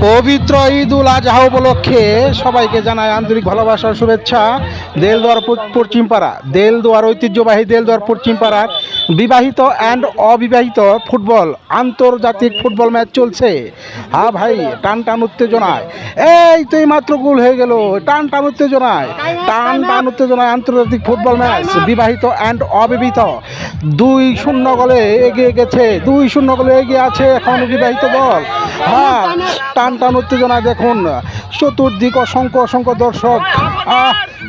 পবিত্র ঈদ উল আজহা উপলক্ষে সবাইকে জানায় আন্তরিক ভালোবাসার শুভেচ্ছা। দেলদুয়ার পশ্চিমপাড়া, দেলদুয়ার ঐতিহ্যবাহী দেলদুয়ার পশ্চিমপাড়ার বিবাহিত অ্যান্ড অবিবাহিত ফুটবল আন্তর্জাতিক ফুটবল ম্যাচ চলছে। হ্যাঁ ভাই, টান টান উত্তেজনায়, এই তো এই মাত্র গোল হয়ে গেল। টান টান উত্তেজনায়, টান টান উত্তেজনায় আন্তর্জাতিক ফুটবল ম্যাচ। বিবাহিত অ্যান্ড অবিবাহিত 2-0 গোলে এগিয়ে গেছে, 2-0 গোলে এগিয়ে আছে এখন বিবাহিত দল। হ্যাঁ, টান টান উত্তেজনায় দেখুন চতুর্দিক অসংখ্য অসংখ্য দর্শক।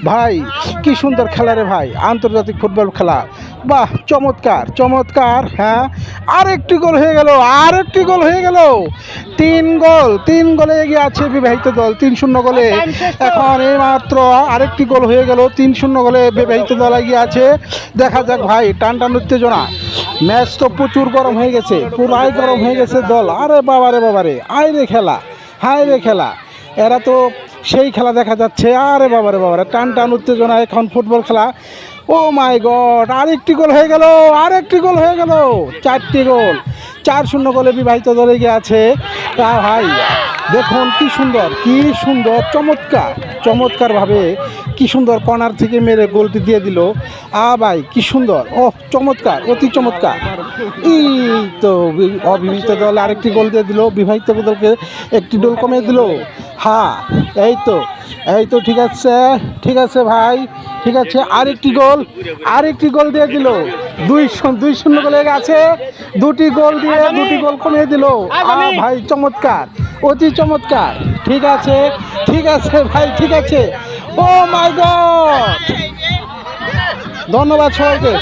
ভাই কি সুন্দর খেলা রে ভাই, আন্তর্জাতিক ফুটবল খেলা। বাহ, চমৎকার চমৎকার। হ্যাঁ, আরেকটি গোল হয়ে গেল, আরেকটি গোল হয়ে গেল। 3 গোলে এগিয়ে আছে বিবাহিত দল, 3-0 গোলে। এখন এই মাত্র আরেকটি গোল হয়ে গেল, 3-0 গোলে বিবাহিত দল এগিয়ে আছে। দেখা যাক ভাই, টান টান উত্তেজনা। ম্যাচ তো প্রচুর গরম হয়ে গেছে, পুরাই গরম হয়ে গেছে দল। আরে বাবারে বাবারে, আয় রে খেলা, হায় রে খেলা। এরা তো সেই খেলা দেখা যাচ্ছে। আরে বাবারে বাবারে, টান টান উত্তেজনা এখন ফুটবল খেলা। ও মাই গড, আরেকটি গোল হয়ে গেল, আরেকটি গোল হয়ে গেল। 4টি গোল, 4-0 গোলে বিবাহিত দল এগিয়ে আছে। তা ভাই দেখুন কি সুন্দর, কি সুন্দর, চমৎকার চমৎকারভাবে কি সুন্দর কর্নার থেকে মেরে গোলটি দিয়ে দিল। ভাই কি সুন্দর, ও চমৎকার, অতি চমৎকার। এই তো অবিবাহিত দল আরেকটি গোল দিয়ে দিল, বিবাহিত দলকে একটি গোল কমিয়ে দিল। হ্যাঁ, এই তো এই তো ঠিক আছে, ঠিক আছে ভাই, ঠিক আছে। আরেকটি গোল দিয়ে দিল। 2-0 গোলে আছে, 2টি গোল দিয়ে 2টি গোল কমিয়ে দিল। ভাই চমৎকার, অতি চমৎকার। ঠিক আছে, ঠিক আছে ভাই, ঠিক আছে। ও মাই গড, ধন্যবাদ সবাইকে।